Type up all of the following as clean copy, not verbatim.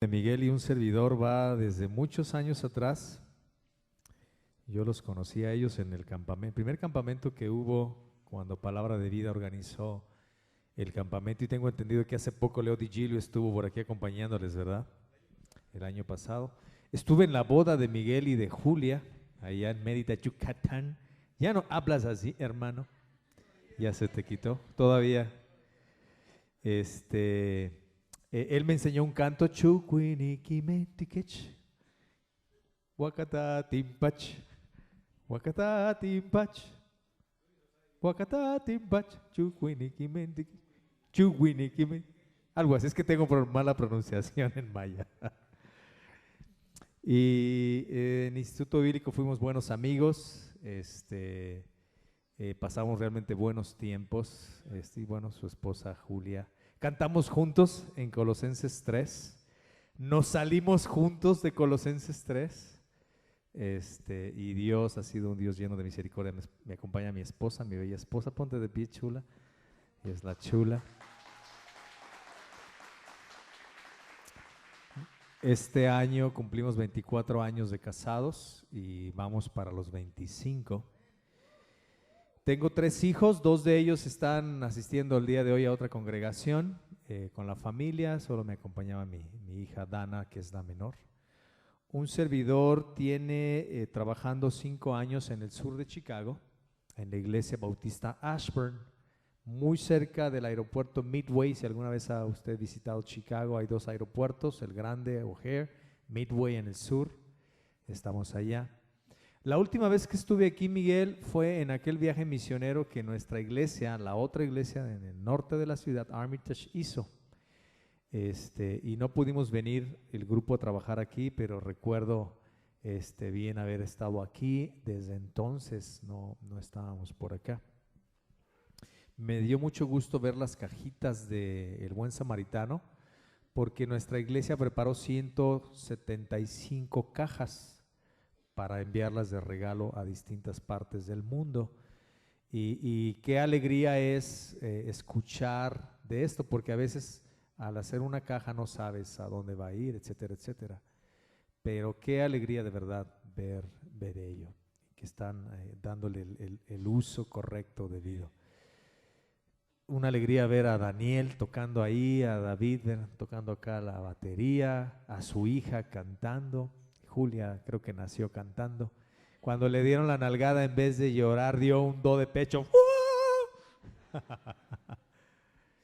De Miguel y un servidor va desde muchos años atrás. Yo los conocí a ellos en el campamento, primer campamento que hubo cuando Palabra de Vida organizó el campamento, y tengo entendido que hace poco Leo Di Gilio estuvo por aquí acompañándoles, ¿verdad? El año pasado. Estuve en la boda de Miguel y de Julia, allá en Mérida, Yucatán. Ya no hablas así, hermano. Ya se te quitó. Todavía. Él me enseñó un canto, Chukwinikimetikech, Wakata Timpach, Wakata Timpach, Wakata Timpach, Chukwinikimetikech, Chukwinikimetikech. Algo así, es que tengo mala pronunciación en maya. Y en Instituto Bíblico fuimos buenos amigos, pasamos realmente buenos tiempos, y bueno, su esposa Julia. Cantamos juntos en Colosenses 3, nos salimos juntos de Colosenses 3, y Dios ha sido un Dios lleno de misericordia. Me acompaña mi esposa, mi bella esposa, ponte de pie, chula, es la chula. Este año cumplimos 24 años de casados y vamos para los 25. Tengo 3 hijos, 2 de ellos están asistiendo el día de hoy a otra congregación con la familia, solo me acompañaba mi hija Dana, que es la menor. Un servidor tiene trabajando 5 años en el sur de Chicago, en la iglesia bautista Ashburn, muy cerca del aeropuerto Midway. Si alguna vez ha usted visitado Chicago, hay 2 aeropuertos, el grande O'Hare, Midway en el sur, estamos allá. La última vez que estuve aquí, Miguel, fue en aquel viaje misionero que nuestra iglesia, la otra iglesia en el norte de la ciudad, Armitage, hizo. Y no pudimos venir el grupo a trabajar aquí, pero recuerdo bien haber estado aquí. Desde entonces no estábamos por acá. Me dio mucho gusto ver las cajitas de El Buen Samaritano, porque nuestra iglesia preparó 175 cajas para enviarlas de regalo a distintas partes del mundo. Y qué alegría es escuchar de esto, porque a veces al hacer una caja no sabes a dónde va a ir, etcétera, etcétera. Pero qué alegría de verdad ver ello, que están dándole el uso correcto debido. Una alegría ver a Daniel tocando ahí, a David tocando acá la batería, a su hija cantando. Julia creo que nació cantando. Cuando le dieron la nalgada, en vez de llorar, dio un do de pecho.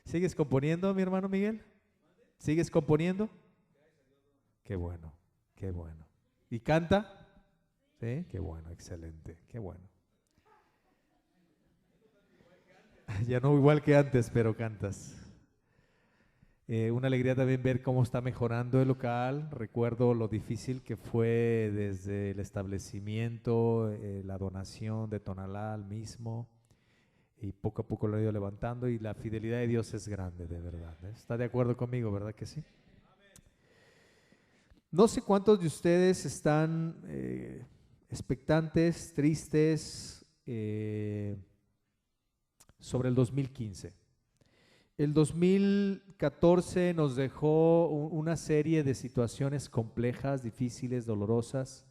¿Sigues componiendo, mi hermano Miguel? ¿Sigues componiendo? Qué bueno, qué bueno. ¿Y canta? Sí, qué bueno, excelente, qué bueno. Ya no igual que antes, pero cantas. Una alegría también ver cómo está mejorando el local. Recuerdo lo difícil que fue desde el establecimiento, la donación de Tonalá al mismo, y poco a poco lo he ido levantando, y la fidelidad de Dios es grande, de verdad. ¿Está de acuerdo conmigo, verdad que sí? No sé cuántos de ustedes están expectantes, tristes sobre el 2015. El 2014 nos dejó una serie de situaciones complejas, difíciles, dolorosas.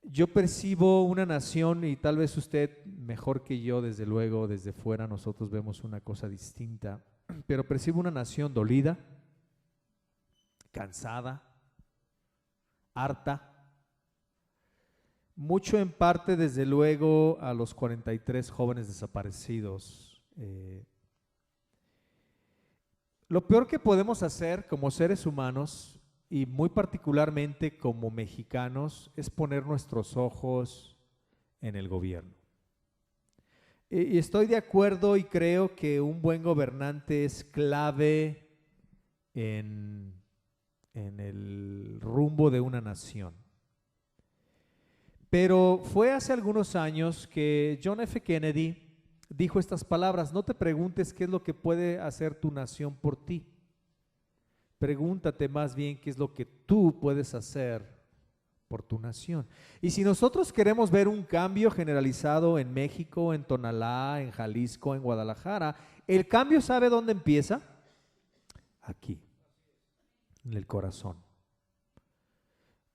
Yo percibo una nación, y tal vez usted mejor que yo, desde luego, desde fuera nosotros vemos una cosa distinta, pero percibo una nación dolida, cansada, harta, mucho en parte desde luego a los 43 jóvenes desaparecidos. Lo peor que podemos hacer como seres humanos, y muy particularmente como mexicanos, es poner nuestros ojos en el gobierno. Y estoy de acuerdo y creo que un buen gobernante es clave en el rumbo de una nación. Pero fue hace algunos años que John F. Kennedy dijo estas palabras: no te preguntes qué es lo que puede hacer tu nación por ti. Pregúntate más bien qué es lo que tú puedes hacer por tu nación. Y si nosotros queremos ver un cambio generalizado en México, en Tonalá, en Jalisco, en Guadalajara, el cambio, ¿sabe dónde empieza? Aquí. en el corazón,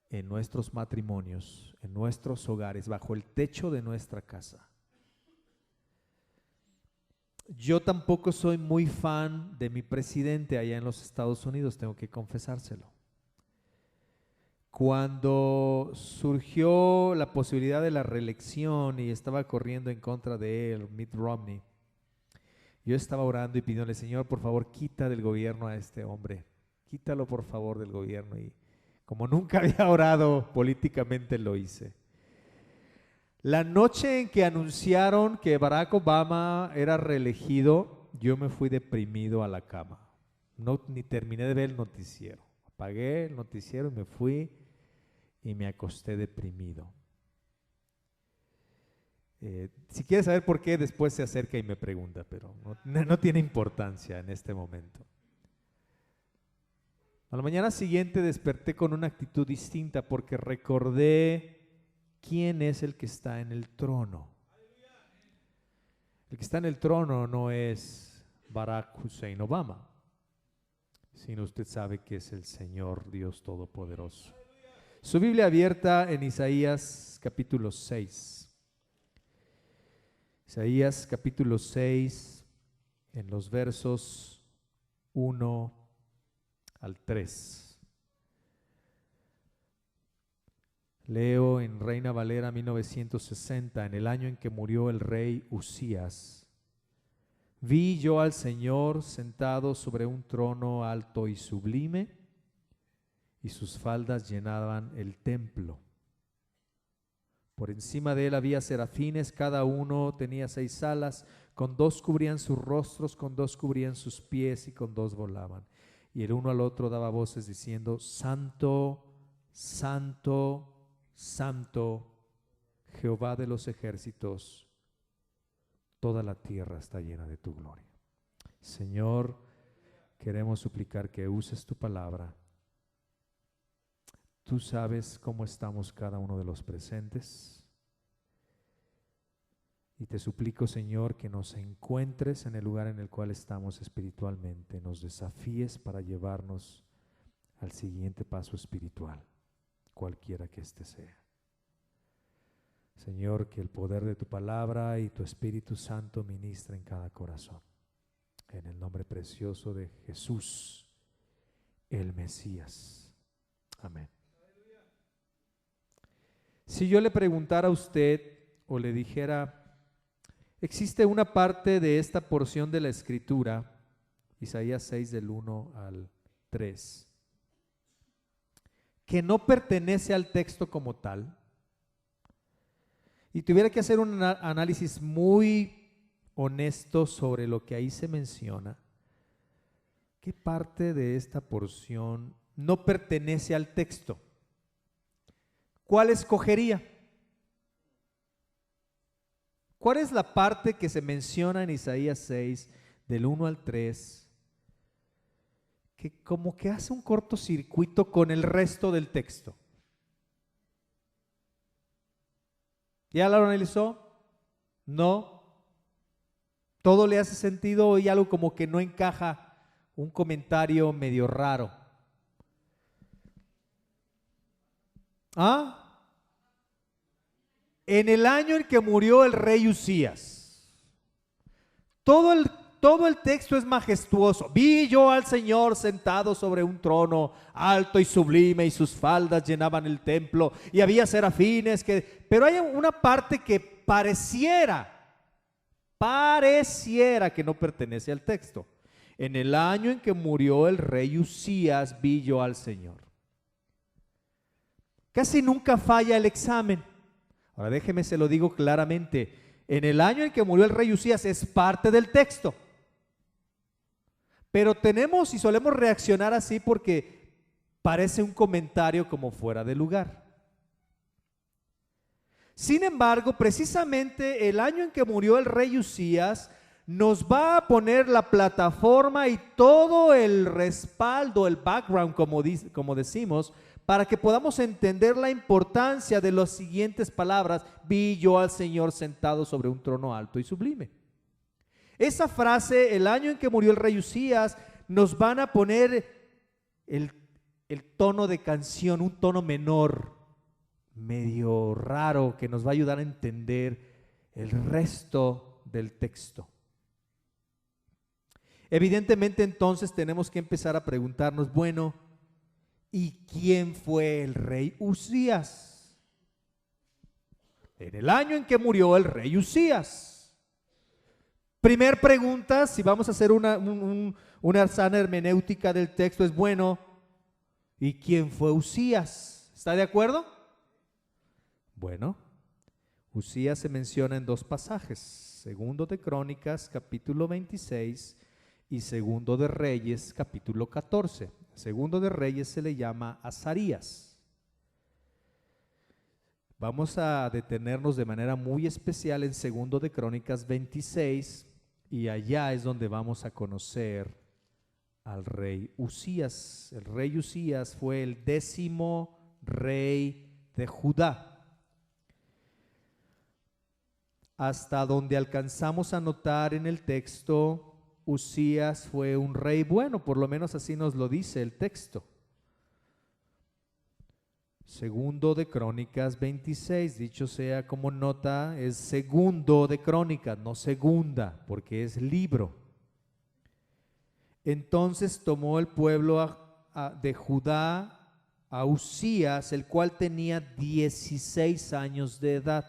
en nuestros matrimonios, en nuestros hogares, bajo el techo de nuestra casa. Yo tampoco soy muy fan de mi presidente allá en los Estados Unidos, tengo que confesárselo. Cuando surgió la posibilidad de la reelección y estaba corriendo en contra de él, Mitt Romney, yo estaba orando y pidiéndole, Señor, por favor, quita del gobierno a este hombre, quítalo por favor del gobierno. Y como nunca había orado políticamente, lo hice. La noche en que anunciaron que Barack Obama era reelegido, yo me fui deprimido a la cama. No, ni terminé de ver el noticiero. Apagué el noticiero y me fui y me acosté deprimido. Si quieres saber por qué, después se acerca y me pregunta, pero no tiene importancia en este momento. A la mañana siguiente desperté con una actitud distinta porque recordé quién es el que está en el trono. El que está en el trono no es Barack Hussein Obama, sino usted sabe que es el Señor Dios Todopoderoso. Su Biblia abierta en Isaías capítulo 6. Isaías capítulo 6, en los versos 1 al 3. Leo en Reina Valera 1960, en el año en que murió el rey Usías. Vi yo al Señor sentado sobre un trono alto y sublime, y sus faldas llenaban el templo. Por encima de él había serafines, cada uno tenía 6 alas, con 2 cubrían sus rostros, con 2 cubrían sus pies y con 2 volaban. Y el uno al otro daba voces diciendo, Santo, Santo, Santo, Jehová de los ejércitos, toda la tierra está llena de tu gloria. Señor, queremos suplicar que uses tu palabra. Tú sabes cómo estamos cada uno de los presentes. Y te suplico, Señor, que nos encuentres en el lugar en el cual estamos espiritualmente, nos desafíes para llevarnos al siguiente paso espiritual, cualquiera que éste sea. Señor, que el poder de tu palabra y tu Espíritu Santo ministre en cada corazón. En el nombre precioso de Jesús, el Mesías. Amén. Si yo le preguntara a usted o le dijera, existe una parte de esta porción de la Escritura, Isaías 6 del 1 al 3, que no pertenece al texto como tal, y tuviera que hacer un análisis muy honesto sobre lo que ahí se menciona, ¿qué parte de esta porción no pertenece al texto? ¿Cuál escogería? ¿Cuál es la parte que se menciona en Isaías 6, del 1 al 3, que como que hace un cortocircuito con el resto del texto? ¿Ya lo analizó? ¿No? ¿Todo le hace sentido y algo como que no encaja? Un comentario medio raro. ¿Ah? En el año en que murió el rey Usías. Todo el texto es majestuoso. Vi yo al Señor sentado sobre un trono alto y sublime, y sus faldas llenaban el templo, y había serafines pero hay una parte que pareciera que no pertenece al texto. En el año en que murió el rey Usías, vi yo al Señor. Casi nunca falla el examen. Ahora déjeme se lo digo claramente. En el año en que murió el rey Usías es parte del texto. Pero tenemos y solemos reaccionar así porque parece un comentario como fuera de lugar. Sin embargo, precisamente el año en que murió el rey Usías nos va a poner la plataforma y todo el respaldo, el background, como decimos, para que podamos entender la importancia de las siguientes palabras: vi yo al Señor sentado sobre un trono alto y sublime. Esa frase, el año en que murió el rey Usías, nos van a poner el tono de canción, un tono menor, medio raro, que nos va a ayudar a entender el resto del texto. Evidentemente entonces tenemos que empezar a preguntarnos, bueno, ¿y quién fue el rey Uzías? En el año en que murió el rey Uzías. Primer pregunta, si vamos a hacer una sana hermenéutica del texto, es bueno, ¿y quién fue Uzías? ¿Está de acuerdo? Bueno, Uzías se menciona en dos pasajes, Segundo de Crónicas, capítulo 26, y Segundo de Reyes, capítulo 14. Segundo de Reyes se le llama Azarías. Vamos a detenernos de manera muy especial en Segundo de Crónicas 26, y allá es donde vamos a conocer al rey Uzías. El rey Uzías fue el 10º rey de Judá. Hasta donde alcanzamos a notar en el texto, Uzías fue un rey bueno, por lo menos así nos lo dice el texto. Segundo de Crónicas 26, dicho sea como nota, es Segundo de Crónicas, no segunda, porque es libro. Entonces tomó el pueblo de Judá a Uzías, el cual tenía 16 años de edad,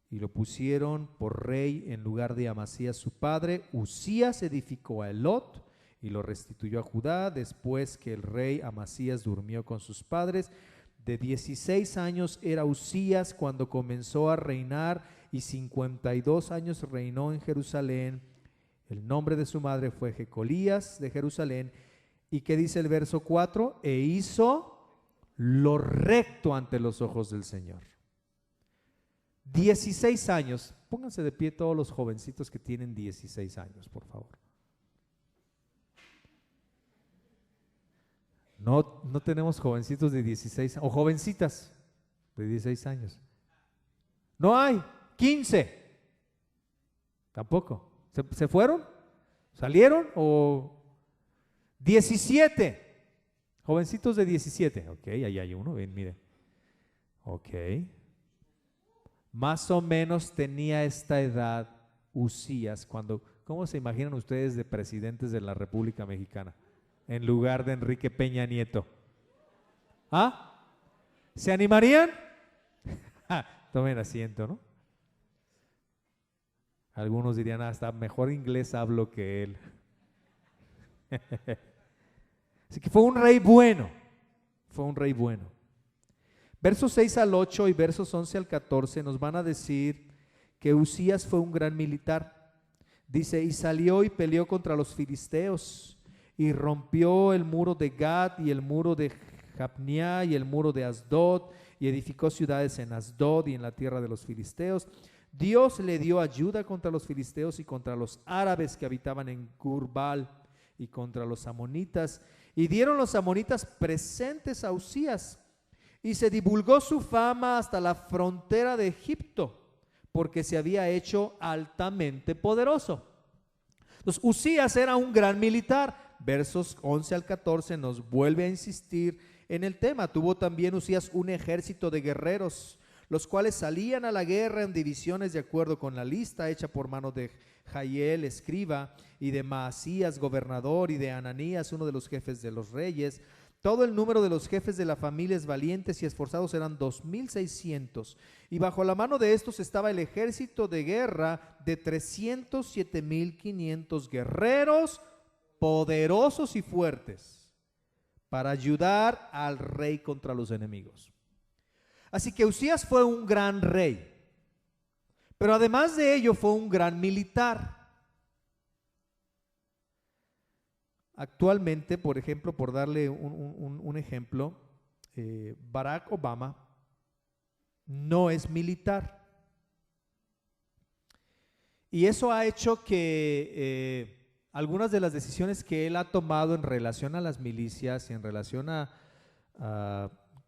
y lo pusieron por rey en lugar de Amasías su padre. Uzías edificó a Elot y lo restituyó a Judá después que el rey Amasías durmió con sus padres. De 16 años era Uzías cuando comenzó a reinar, y 52 años reinó en Jerusalén. El nombre de su madre fue Jecolías de Jerusalén. ¿Y qué dice el verso 4? E hizo lo recto ante los ojos del Señor. 16 años. Pónganse de pie todos los jovencitos que tienen 16 años, por favor. No tenemos jovencitos de 16 o jovencitas de 16 años. No hay. 15. Tampoco. ¿Se fueron? ¿Salieron? ¿O 17? Jovencitos de 17. Ok, ahí hay uno. Ven, mire. Ok. Más o menos tenía esta edad Uzías cuando, ¿cómo se imaginan ustedes de presidentes de la República Mexicana en lugar de Enrique Peña Nieto? ¿Ah? ¿Se animarían? Tomen asiento, ¿no? Algunos dirían, hasta mejor inglés hablo que él. Así que fue un rey bueno, fue un rey bueno. Versos 6 al 8 y versos 11 al 14 nos van a decir que Uzías fue un gran militar. Dice, y salió y peleó contra los filisteos, y rompió el muro de Gat y el muro de Jabnia y el muro de Asdod, y edificó ciudades en Asdod y en la tierra de los filisteos. Dios le dio ayuda contra los filisteos y contra los árabes que habitaban en Gurbal y contra los amonitas. Y dieron los amonitas presentes a Uzías, y se divulgó su fama hasta la frontera de Egipto, porque se había hecho altamente poderoso. Entonces, Uzías era un gran militar. Versos 11 al 14 nos vuelve a insistir en el tema. Tuvo también Uzías un ejército de guerreros, los cuales salían a la guerra en divisiones de acuerdo con la lista hecha por mano de Jael, escriba, y de Maasías, gobernador, y de Ananías, uno de los jefes de los reyes. Todo el número de los jefes de la familia valientes y esforzados eran 2,600, y bajo la mano de estos estaba el ejército de guerra de 307,500 guerreros poderosos y fuertes para ayudar al rey contra los enemigos. Así que Uzías fue un gran rey, pero además de ello fue un gran militar. Actualmente, por ejemplo, por darle un ejemplo, Barack Obama no es militar. Y eso ha hecho que algunas de las decisiones que él ha tomado en relación a las milicias y en relación a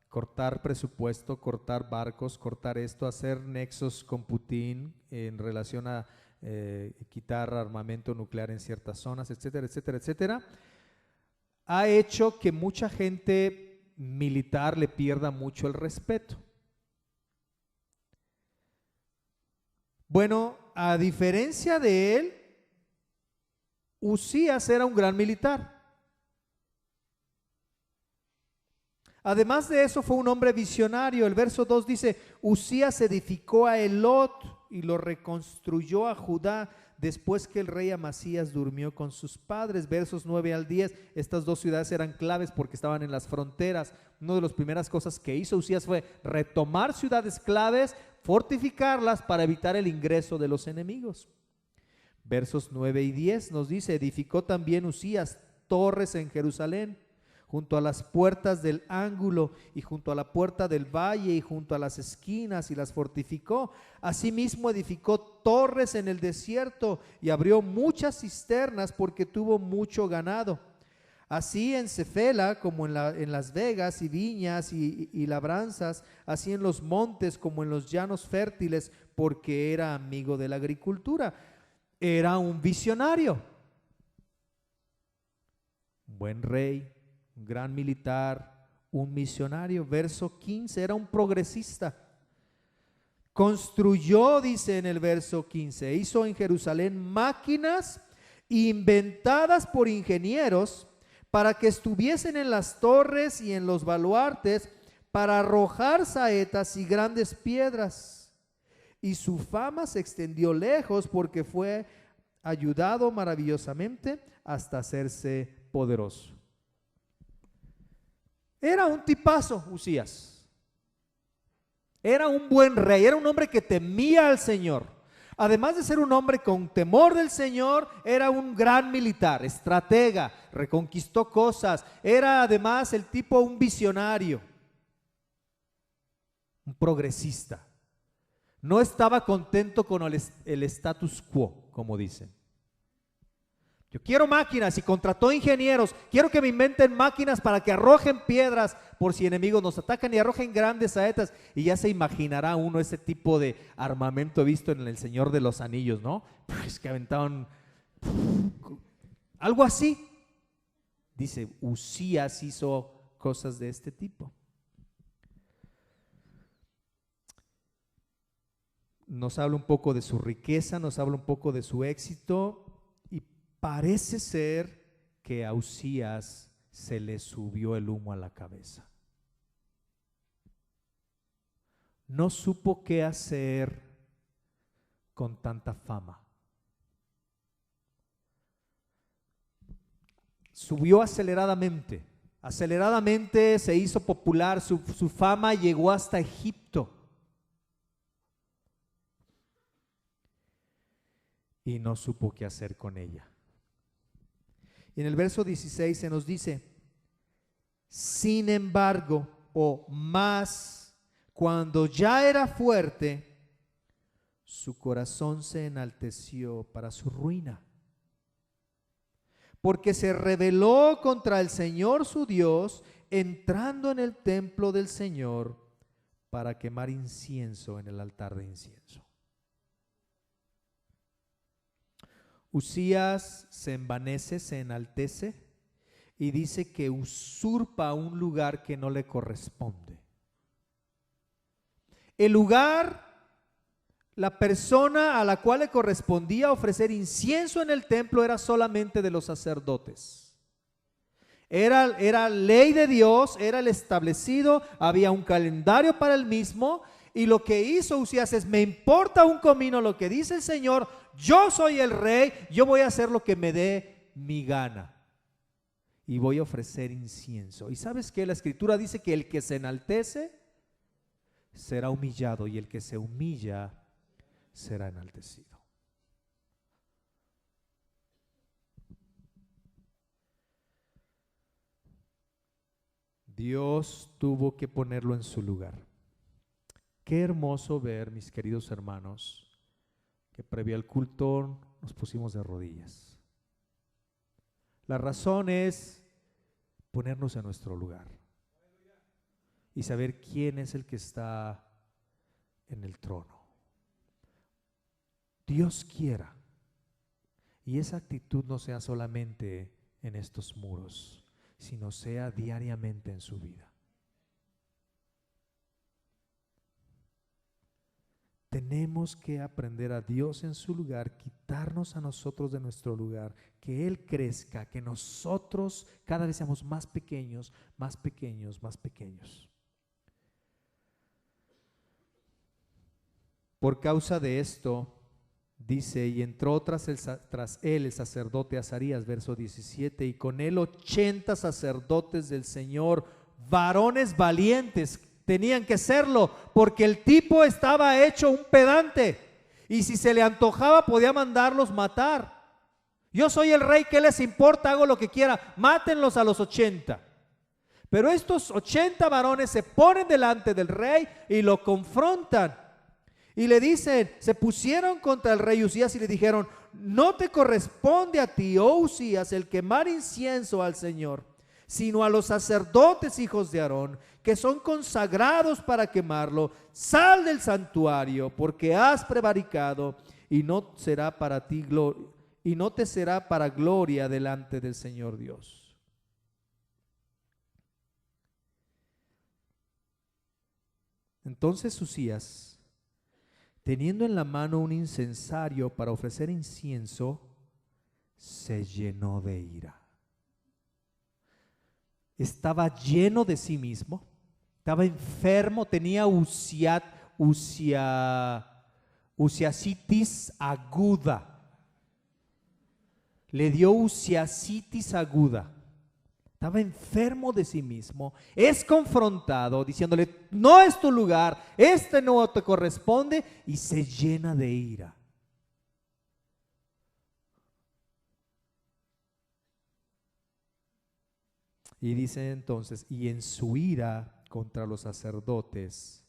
cortar presupuesto, cortar barcos, cortar esto, hacer nexos con Putin en relación a quitar armamento nuclear en ciertas zonas, etcétera, etcétera, etcétera, ha hecho que mucha gente militar le pierda mucho el respeto. Bueno, a diferencia de él, Uzías era un gran militar. Además de eso, fue un hombre visionario. El verso 2 dice: Uzías edificó a Elot y lo reconstruyó a Judá después que el rey Amasías durmió con sus padres. Versos 9 al 10, estas dos ciudades eran claves porque estaban en las fronteras. Una de las primeras cosas que hizo Uzías fue retomar ciudades claves, fortificarlas para evitar el ingreso de los enemigos. Versos 9 y 10 nos dice: edificó también Uzías torres en Jerusalén, junto a las puertas del ángulo y junto a la puerta del valle y junto a las esquinas, y las fortificó. Asimismo edificó torres en el desierto y abrió muchas cisternas porque tuvo mucho ganado. Así en Cefela como en las vegas y viñas y labranzas, así en los montes como en los llanos fértiles, porque era amigo de la agricultura. Era un visionario, un buen rey, un gran militar, un misionario. Verso 15, era un progresista. Construyó, dice en el verso 15, hizo en Jerusalén máquinas inventadas por ingenieros para que estuviesen en las torres y en los baluartes para arrojar saetas y grandes piedras. Y su fama se extendió lejos porque fue ayudado maravillosamente hasta hacerse poderoso. Era un tipazo Uzías. Era un buen rey, era un hombre que temía al Señor. Además de ser un hombre con temor del Señor, era un gran militar, estratega, reconquistó cosas. Era además el tipo un visionario, un progresista. No estaba contento con el status quo, como dicen. Yo quiero máquinas, y contrató ingenieros. Quiero que me inventen máquinas para que arrojen piedras por si enemigos nos atacan, y arrojen grandes saetas. Y ya se imaginará uno ese tipo de armamento visto en El Señor de los Anillos, ¿no? Es que aventaban algo así. Dice, Uzías hizo cosas de este tipo. Nos habla un poco de su riqueza, nos habla un poco de su éxito. Parece ser que a Uzías se le subió el humo a la cabeza. No supo qué hacer con tanta fama. Subió aceleradamente. Aceleradamente se hizo popular. Su fama llegó hasta Egipto. Y no supo qué hacer con ella. En el verso 16 se nos dice: sin embargo, o más, cuando ya era fuerte, su corazón se enalteció para su ruina, porque se rebeló contra el Señor su Dios, entrando en el templo del Señor para quemar incienso en el altar de incienso. Uzías se envanece, se enaltece y dice que usurpa un lugar que no le corresponde. El lugar, la persona a la cual le correspondía ofrecer incienso en el templo era solamente de los sacerdotes. Era ley de Dios, era el establecido, había un calendario para el mismo. Y lo que hizo Uzías es: me importa un comino lo que dice el Señor, yo soy el rey, yo voy a hacer lo que me dé mi gana y voy a ofrecer incienso. Y ¿sabes qué? La Escritura dice que el que se enaltece será humillado, y el que se humilla será enaltecido. Dios tuvo que ponerlo en su lugar. Qué hermoso ver, mis queridos hermanos, que previo al culto nos pusimos de rodillas. La razón es ponernos en nuestro lugar y saber quién es el que está en el trono. Dios quiera, y esa actitud no sea solamente en estos muros, sino sea diariamente en su vida. Tenemos que aprender a Dios en su lugar, quitarnos a nosotros de nuestro lugar, que Él crezca, que nosotros cada vez seamos más pequeños, más pequeños, más pequeños. Por causa de esto, dice, y entró tras él el sacerdote Azarías, verso 17, y con él 80 sacerdotes del Señor, varones valientes. Tenían que serlo, porque el tipo estaba hecho un pedante, y si se le antojaba podía mandarlos matar. Yo soy el rey, ¿qué les importa? Hago lo que quiera, mátenlos a los 80. Pero estos 80 varones se ponen delante del rey y lo confrontan. Y le dicen, se pusieron contra el rey Usías y le dijeron: no te corresponde a ti, oh Usías, el quemar incienso al Señor, sino a los sacerdotes hijos de Aarón, que son consagrados para quemarlo. Sal del santuario, porque has prevaricado, y no será para ti y no te será para gloria delante del Señor Dios. Entonces Usías, teniendo en la mano un incensario para ofrecer incienso, se llenó de ira. Estaba lleno de sí mismo, estaba enfermo, tenía usiasitis aguda. Le dio usiasitis aguda. Estaba enfermo de sí mismo, es confrontado diciéndole: no es tu lugar, este no te corresponde, y se llena de ira. Y dice entonces: y en su ira contra los sacerdotes,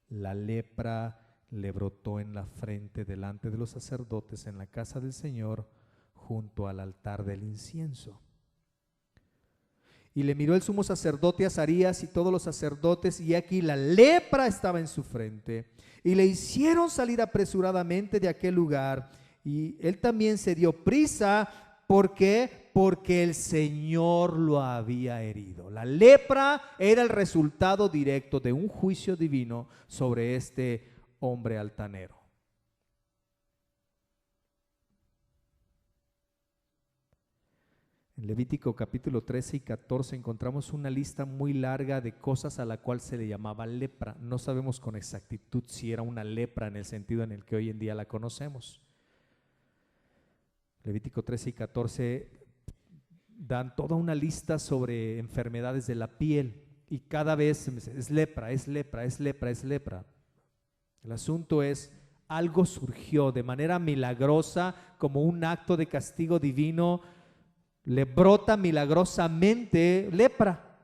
la lepra le brotó en la frente delante de los sacerdotes en la casa del Señor, junto al altar del incienso. Y le miró el sumo sacerdote Azarías y todos los sacerdotes, y aquí la lepra estaba en su frente. Y le hicieron salir apresuradamente de aquel lugar, y él también se dio prisa. ¿Por qué? Porque el Señor lo había herido. La lepra era el resultado directo de un juicio divino sobre este hombre altanero. En Levítico capítulo 13 y 14 encontramos una lista muy larga de cosas a la cual se le llamaba lepra. No sabemos con exactitud si era una lepra en el sentido en el que hoy en día la conocemos. Levítico 13 y 14 dan toda una lista sobre enfermedades de la piel, y cada vez es lepra, es lepra, es lepra, es lepra. El asunto es, algo surgió de manera milagrosa, como un acto de castigo divino. Le brota milagrosamente lepra.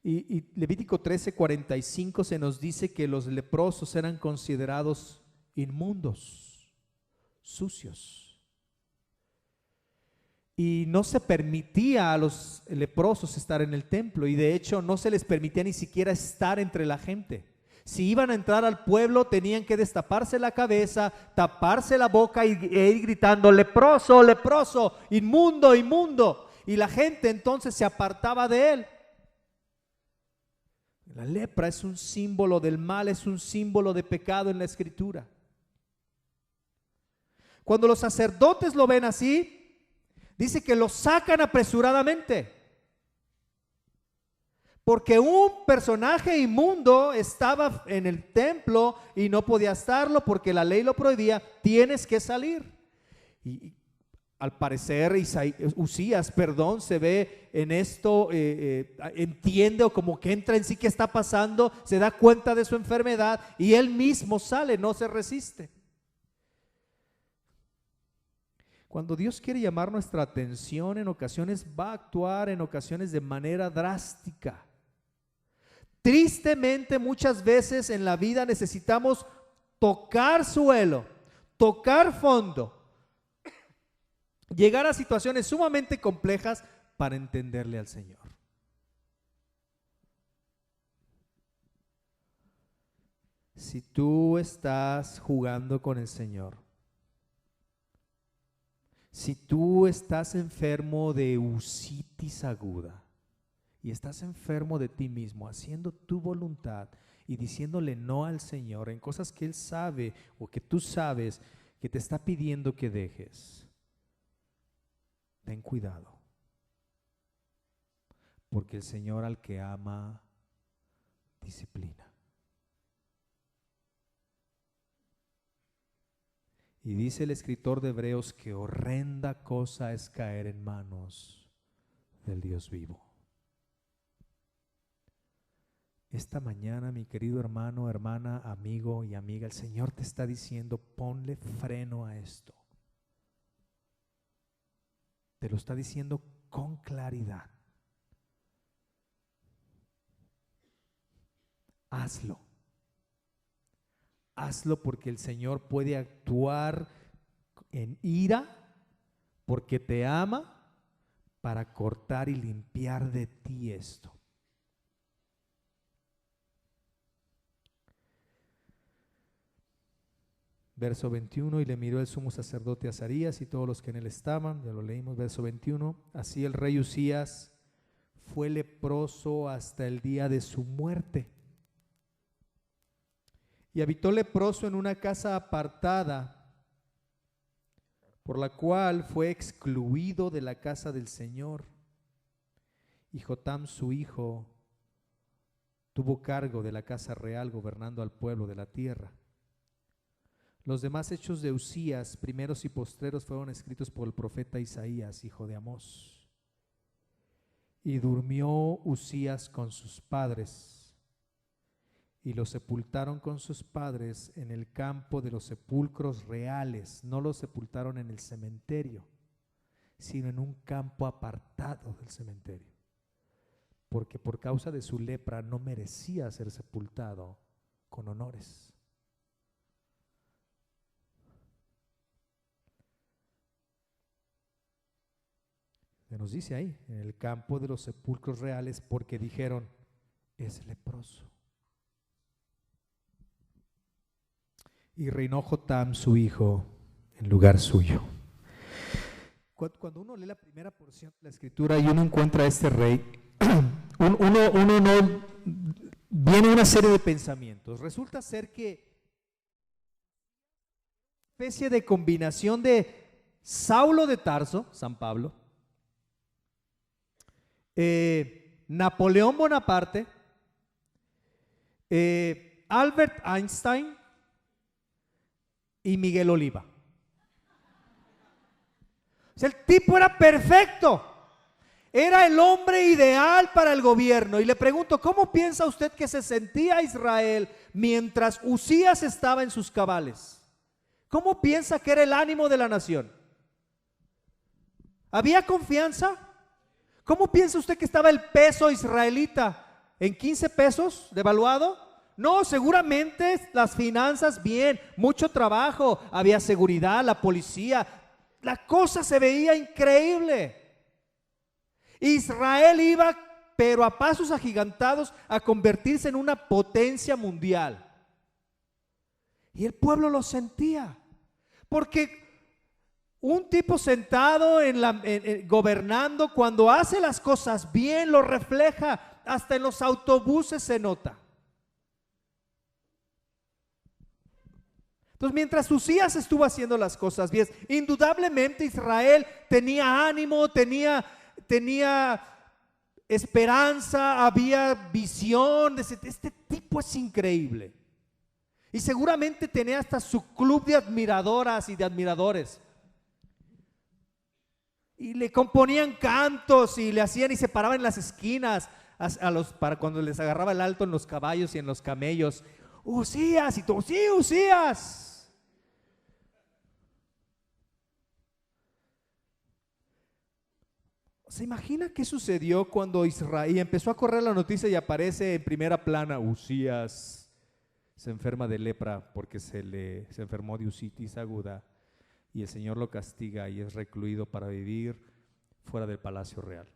Y Levítico 13:45 se nos dice que los leprosos eran considerados inmundos, sucios. Y no se permitía a los leprosos estar en el templo, y de hecho no se les permitía ni siquiera estar entre la gente. Si iban a entrar al pueblo, tenían que destaparse la cabeza, taparse la boca e ir gritando: leproso, leproso, inmundo, inmundo. Y la gente entonces se apartaba de él. La lepra es un símbolo del mal, es un símbolo de pecado en la Escritura. Cuando los sacerdotes lo ven así, dice que lo sacan apresuradamente, porque un personaje inmundo estaba en el templo y no podía estarlo porque la ley lo prohibía. Tienes que salir. Y al parecer Usías, se ve en esto, entiende, o como que entra en sí qué está pasando, se da cuenta de su enfermedad y él mismo sale, no se resiste. Cuando Dios quiere llamar nuestra atención, en ocasiones va a actuar, en ocasiones de manera drástica. Tristemente, muchas veces en la vida necesitamos tocar suelo, tocar fondo, llegar a situaciones sumamente complejas para entenderle al Señor. Si tú estás jugando con el Señor, Si tú estás enfermo de usitis aguda y estás enfermo de ti mismo, haciendo tu voluntad y diciéndole no al Señor en cosas que Él sabe o que tú sabes que te está pidiendo que dejes, ten cuidado, porque el Señor al que ama, disciplina. Y dice el escritor de Hebreos que horrenda cosa es caer en manos del Dios vivo. Esta mañana, mi querido hermano, hermana, amigo y amiga, el Señor te está diciendo, ponle freno a esto. Te lo está diciendo con claridad. Hazlo. Hazlo porque el Señor puede actuar en ira, porque te ama, para cortar y limpiar de ti esto. Verso 21, y le miró el sumo sacerdote Azarías y todos los que en él estaban, ya lo leímos, verso 21, así el rey Usías fue leproso hasta el día de su muerte. Y habitó leproso en una casa apartada, por la cual fue excluido de la casa del Señor. Y Jotam, su hijo, tuvo cargo de la casa real, gobernando al pueblo de la tierra. Los demás hechos de Usías, primeros y postreros, fueron escritos por el profeta Isaías, hijo de Amós. Y durmió Usías con sus padres, y lo sepultaron con sus padres en el campo de los sepulcros reales. No lo sepultaron en el cementerio, sino en un campo apartado del cementerio, porque por causa de su lepra no merecía ser sepultado con honores. Se nos dice ahí, en el campo de los sepulcros reales, porque dijeron, es leproso. Y reinó Jotam, su hijo, en lugar suyo. Cuando uno lee la primera porción de la escritura y uno encuentra a este rey, uno no viene una serie de pensamientos. Resulta ser que una especie de combinación de Saulo de Tarso, San Pablo, Napoleón Bonaparte, Albert Einstein y Miguel Oliva. O sea, el tipo era perfecto, era el hombre ideal para el gobierno. Y le pregunto, ¿cómo piensa usted que se sentía Israel mientras Usías estaba en sus cabales? ¿Cómo piensa que era el ánimo de la nación? ¿Había confianza? ¿Cómo piensa usted que estaba el peso israelita? ¿En 15 pesos devaluado? No, seguramente las finanzas bien, mucho trabajo, había seguridad, la policía, la cosa se veía increíble. Israel iba, pero a pasos agigantados, a convertirse en una potencia mundial. Y el pueblo lo sentía, porque un tipo sentado gobernando, cuando hace las cosas bien, lo refleja, hasta en los autobuses se nota. Entonces, mientras Usías estuvo haciendo las cosas bien, indudablemente Israel tenía ánimo, tenía esperanza, había visión. Este tipo es increíble. Y seguramente tenía hasta su club de admiradoras y de admiradores. Y le componían cantos y le hacían y se paraban en las esquinas para cuando les agarraba el alto en los caballos y en los camellos. Usías, y todo, sí, Usías. ¿Se imagina qué sucedió cuando Israel empezó a correr la noticia y aparece en primera plana? Usías se enferma de lepra porque se enfermó de usitis aguda, y el Señor lo castiga y es recluido para vivir fuera del palacio real.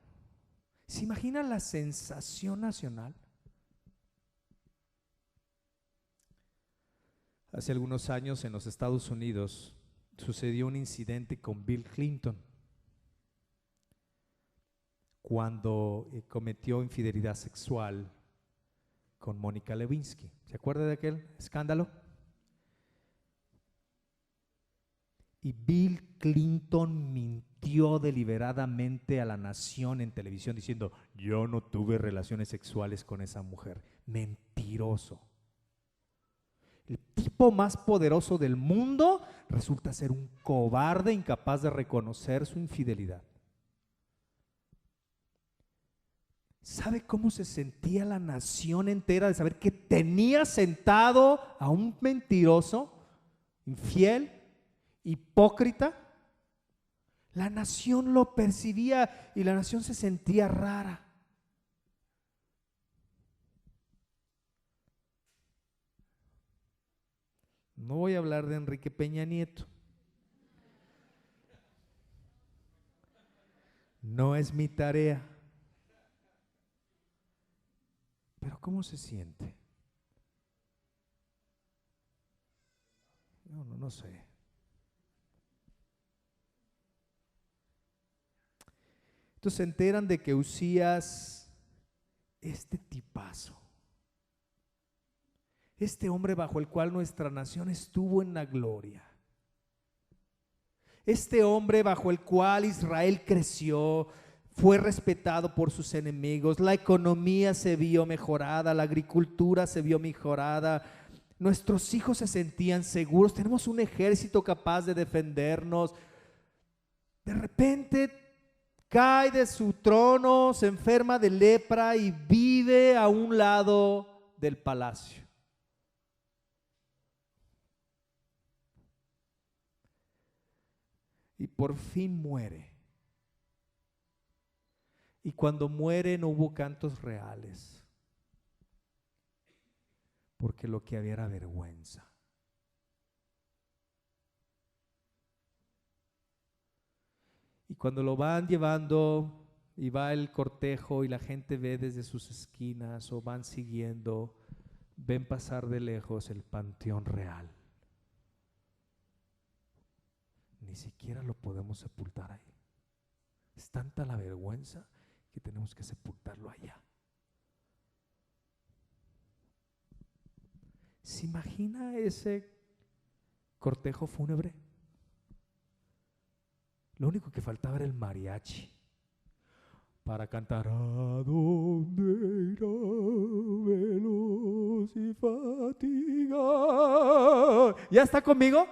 ¿Se imagina la sensación nacional? Hace algunos años en los Estados Unidos sucedió un incidente con Bill Clinton cuando cometió infidelidad sexual con Mónica Lewinsky. ¿Se acuerda de aquel escándalo? Y Bill Clinton mintió deliberadamente a la nación en televisión diciendo: yo no tuve relaciones sexuales con esa mujer. Mentiroso. El tipo más poderoso del mundo resulta ser un cobarde incapaz de reconocer su infidelidad. ¿Sabe cómo se sentía la nación entera de saber que tenía sentado a un mentiroso, infiel, hipócrita? La nación lo percibía y la nación se sentía rara. No voy a hablar de Enrique Peña Nieto. No es mi tarea. Pero ¿cómo se siente? No sé. Entonces se enteran de que Uzías, este tipazo, este hombre bajo el cual nuestra nación estuvo en la gloria, este hombre bajo el cual Israel creció, fue respetado por sus enemigos, la economía se vio mejorada, la agricultura se vio mejorada, nuestros hijos se sentían seguros, tenemos un ejército capaz de defendernos. De repente cae de su trono, se enferma de lepra y vive a un lado del palacio. Y por fin muere. Y cuando muere no hubo cantos reales, porque lo que había era vergüenza. Y cuando lo van llevando y va el cortejo y la gente ve desde sus esquinas o van siguiendo, ven pasar de lejos el panteón real. Ni siquiera lo podemos sepultar ahí. Es tanta la vergüenza que tenemos que sepultarlo allá. ¿Se imagina ese cortejo fúnebre? Lo único que faltaba era el mariachi para cantar: ¿a dónde irá veloz y fatigado? ¿Ya está conmigo?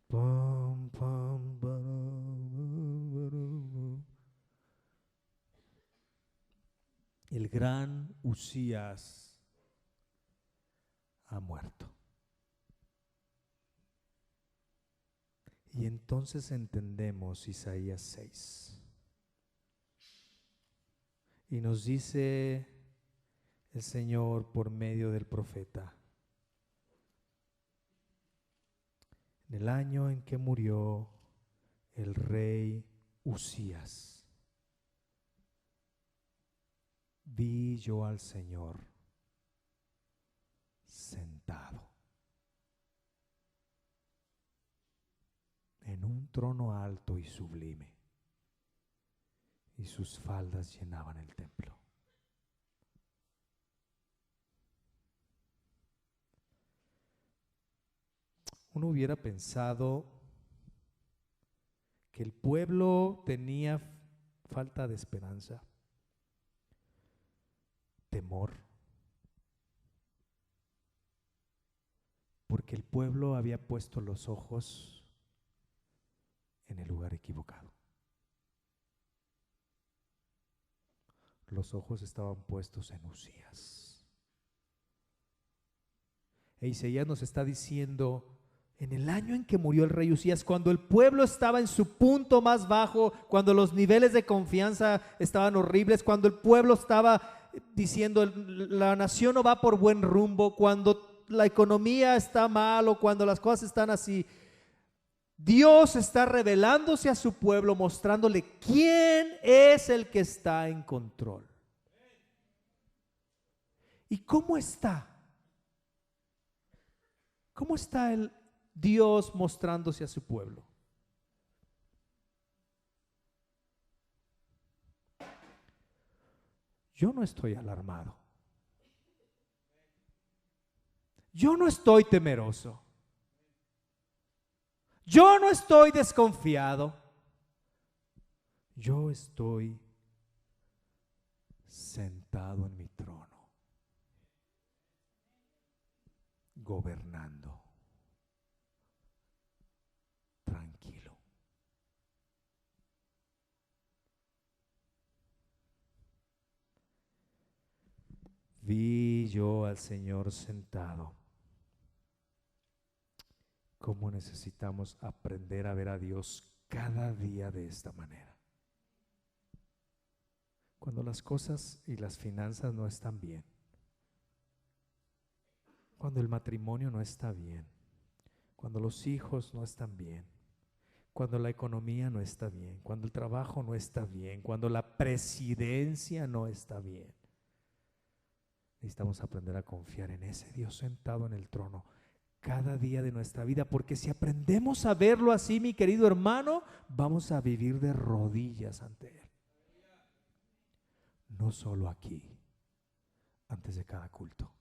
Pam, pam, pam. El gran Uzías ha muerto. Y entonces entendemos Isaías 6. Y nos dice el Señor por medio del profeta: en el año en que murió el rey Uzías, vi yo al Señor sentado en un trono alto y sublime, y sus faldas llenaban el templo. Uno hubiera pensado que el pueblo tenía falta de esperanza, temor, porque el pueblo había puesto los ojos en el lugar equivocado. Los ojos estaban puestos en Uzías. E Isaías nos está diciendo: en el año en que murió el rey Uzías, cuando el pueblo estaba en su punto más bajo, cuando los niveles de confianza estaban horribles, cuando el pueblo estaba diciendo la nación no va por buen rumbo, cuando la economía está mal o cuando las cosas están así, Dios está revelándose a su pueblo, mostrándole quién es el que está en control. ¿Y cómo está? ¿Cómo está Dios mostrándose a su pueblo. Yo no estoy alarmado. Yo no estoy temeroso. Yo no estoy desconfiado. Yo estoy sentado en mi trono, gobernando, tranquilo. Vi yo al Señor sentado. ¿Cómo necesitamos aprender a ver a Dios cada día de esta manera? Cuando las cosas y las finanzas no están bien, cuando el matrimonio no está bien, cuando los hijos no están bien, cuando la economía no está bien, cuando el trabajo no está bien, cuando la presidencia no está bien, necesitamos aprender a confiar en ese Dios sentado en el trono cada día de nuestra vida, porque si aprendemos a verlo así, mi querido hermano, vamos a vivir de rodillas ante Él. No solo aquí, antes de cada culto,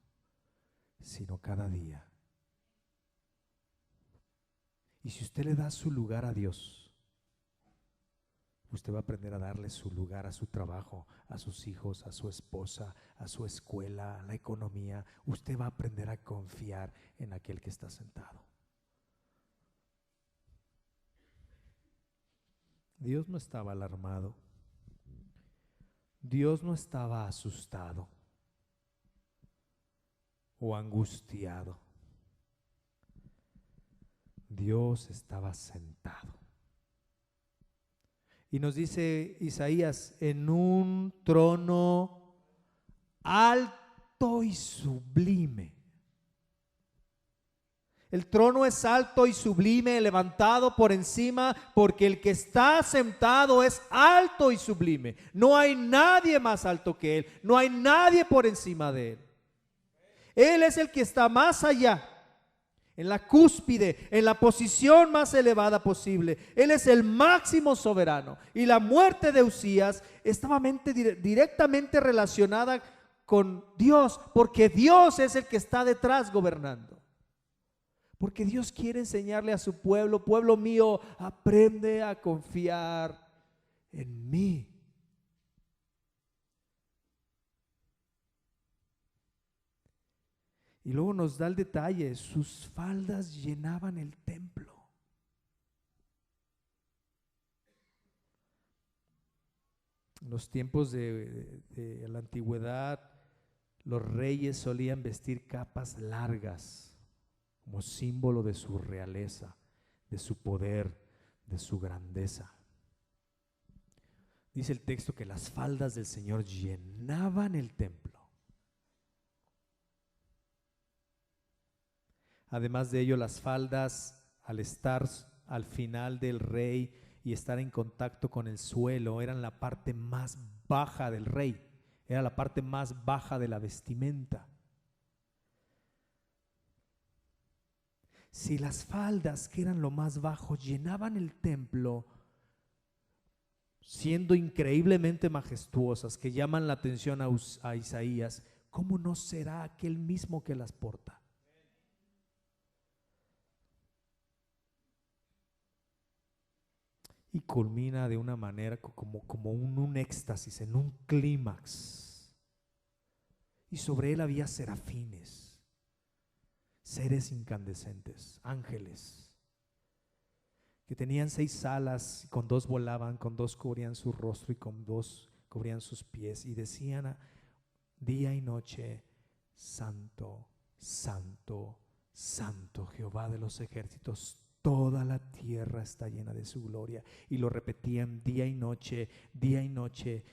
sino cada día. Y si usted le da su lugar a Dios, usted va a aprender a darle su lugar a su trabajo, a sus hijos, a su esposa, a su escuela, a la economía. Usted va a aprender a confiar en aquel que está sentado. Dios no estaba alarmado. Dios no estaba asustado o angustiado. Dios estaba sentado. Y nos dice Isaías, en un trono alto y sublime. El trono es alto y sublime, levantado por encima, porque el que está sentado es alto y sublime. No hay nadie más alto que Él, no hay nadie por encima de Él. Él es el que está más allá, en la cúspide, en la posición más elevada posible. Él es el máximo soberano. Y la muerte de Uzías estaba directamente relacionada con Dios, porque Dios es el que está detrás gobernando. Porque Dios quiere enseñarle a su pueblo, pueblo mío, aprende a confiar en mí. Y luego nos da el detalle, sus faldas llenaban el templo. En los tiempos de la antigüedad, los reyes solían vestir capas largas como símbolo de su realeza, de su poder, de su grandeza. Dice el texto que las faldas del Señor llenaban el templo. Además de ello, las faldas, al estar al final del rey y estar en contacto con el suelo, eran la parte más baja del rey, era la parte más baja de la vestimenta. Si las faldas, que eran lo más bajo, llenaban el templo, siendo increíblemente majestuosas, que llaman la atención a Isaías, ¿cómo no será aquel mismo que las porta? Y culmina de una manera como un éxtasis, en un clímax. Y sobre él había serafines, seres incandescentes, ángeles, que tenían 6 alas, con 2 volaban, con 2 cubrían su rostro y con 2 cubrían sus pies, y decían día y noche: Santo, Santo, Santo, Jehová de los ejércitos, toda la tierra está llena de su gloria. Y lo repetían día y noche,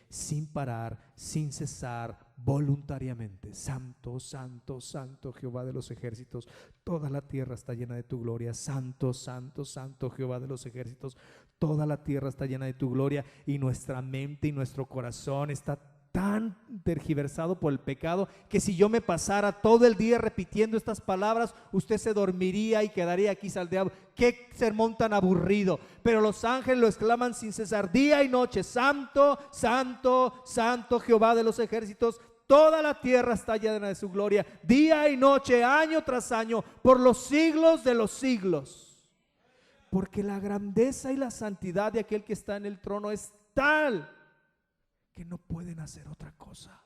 sin parar, sin cesar, voluntariamente: Santo, Santo, Santo, Jehová de los ejércitos, toda la tierra está llena de tu gloria. Santo, Santo, Santo, Jehová de los ejércitos, toda la tierra está llena de tu gloria. Y nuestra mente y nuestro corazón está tan tergiversado por el pecado que si yo me pasara todo el día repitiendo estas palabras, usted se dormiría y quedaría aquí saldeado. Qué sermón tan aburrido. Pero los ángeles lo exclaman sin cesar, día y noche: santo, santo, santo, Jehová de los ejércitos. Toda la tierra está llena de su gloria, día y noche, año tras año, por los siglos de los siglos. Porque la grandeza y la santidad de aquel que está en el trono es tal que no pueden hacer otra cosa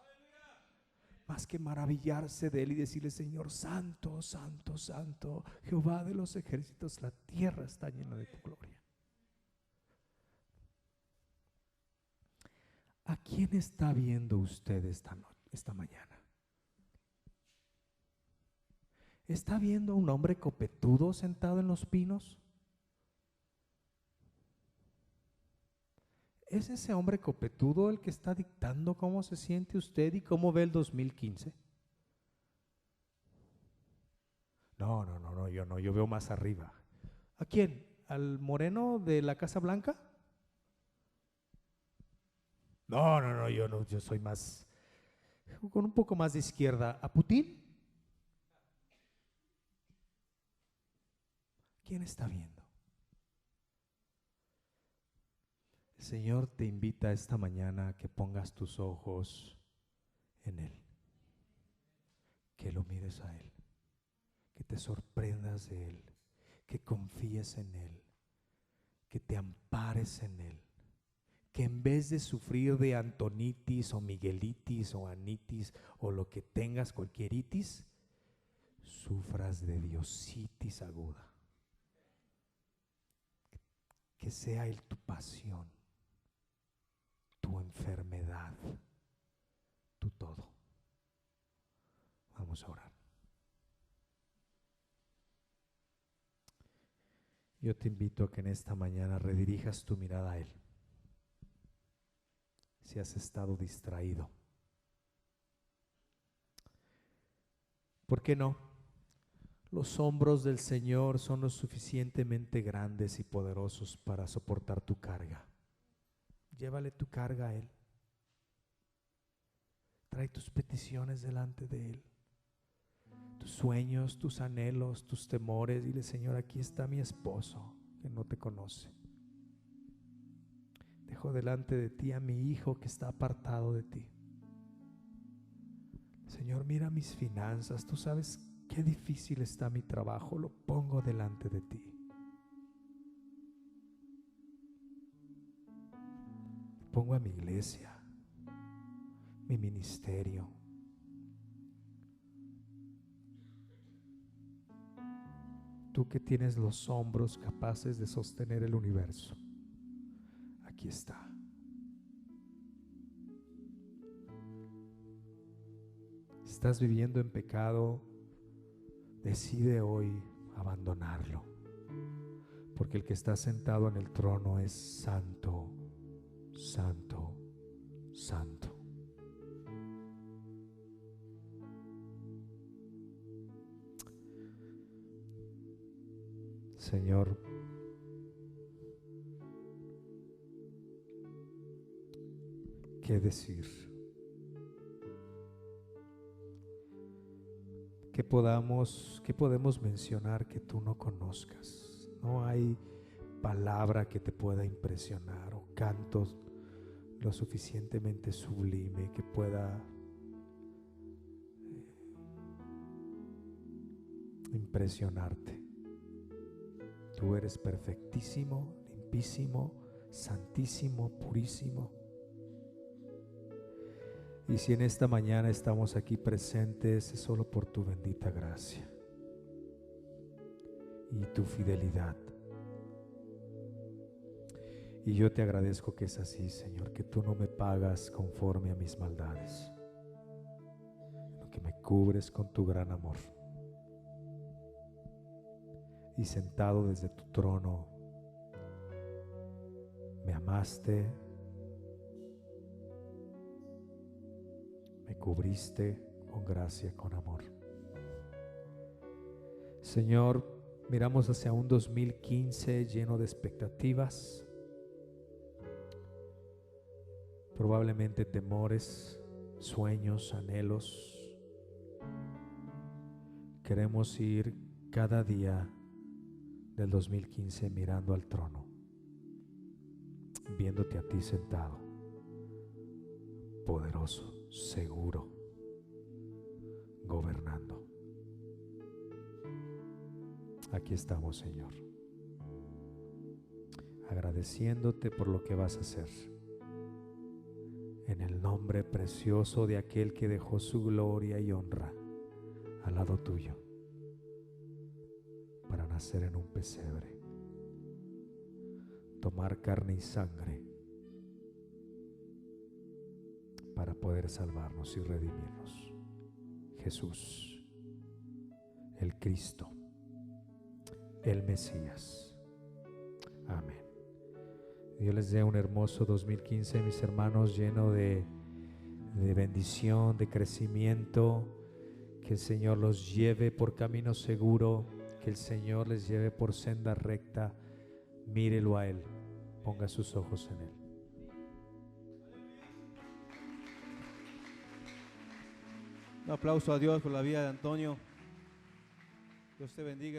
más que maravillarse de él y decirle: Señor, santo, santo, santo, Jehová de los ejércitos, la tierra está llena de tu gloria. ¿A quién está viendo usted esta mañana? ¿Está viendo a un hombre copetudo sentado en los pinos? ¿Es ese hombre copetudo el que está dictando cómo se siente usted y cómo ve el 2015? No, yo veo más arriba. ¿A quién? ¿Al moreno de la Casa Blanca? No, yo soy más, con un poco más de izquierda. ¿A Putin? ¿Quién está viendo? El Señor te invita esta mañana a que pongas tus ojos en Él, que lo mires a Él, que te sorprendas de Él, que confíes en Él, que te ampares en Él, que en vez de sufrir de Antonitis o Miguelitis o Anitis o lo que tengas, cualquier itis, sufras de Diositis aguda. Que sea Él tu pasión, tu enfermedad, tu todo. Vamos a orar. Yo te invito a que en esta mañana redirijas tu mirada a Él. Si has estado distraído, ¿por qué no? Los hombros del Señor son lo suficientemente grandes y poderosos para soportar tu carga. Llévale tu carga a Él. Trae tus peticiones delante de Él, tus sueños, tus anhelos, tus temores. Dile: Señor, aquí está mi esposo que no te conoce. Dejo delante de ti a mi hijo que está apartado de ti. Señor, mira mis finanzas. Tú sabes qué difícil está mi trabajo. Lo pongo delante de ti. Pongo a mi iglesia, mi ministerio. Tú que tienes los hombros capaces de sostener el universo, aquí está. Estás viviendo en pecado, decide hoy abandonarlo, porque el que está sentado en el trono es santo, santo, santo. Señor, ¿qué decir? ¿Qué podemos mencionar que tú no conozcas? No hay palabra que te pueda impresionar o canto lo suficientemente sublime que pueda impresionarte. Tú eres perfectísimo, limpísimo, santísimo, purísimo. Y si en esta mañana estamos aquí presentes, es solo por tu bendita gracia y tu fidelidad. Y yo te agradezco que es así, Señor, que tú no me pagas conforme a mis maldades, sino que me cubres con tu gran amor. Y sentado desde tu trono, me amaste, me cubriste con gracia, con amor. Señor, miramos hacia un 2015 lleno de expectativas, probablemente temores, sueños, anhelos. Queremos ir cada día del 2015 mirando al trono, viéndote a ti sentado, poderoso, seguro, gobernando. Aquí estamos, Señor, agradeciéndote por lo que vas a hacer. En el nombre precioso de aquel que dejó su gloria y honra al lado tuyo para nacer en un pesebre, tomar carne y sangre para poder salvarnos y redimirnos. Jesús, el Cristo, el Mesías. Amén. Dios les dé un hermoso 2015, mis hermanos, lleno de bendición, de crecimiento. Que el Señor los lleve por camino seguro, que el Señor les lleve por senda recta. Mírelo a Él, ponga sus ojos en Él. Un aplauso a Dios por la vida de Antonio. Dios te bendiga.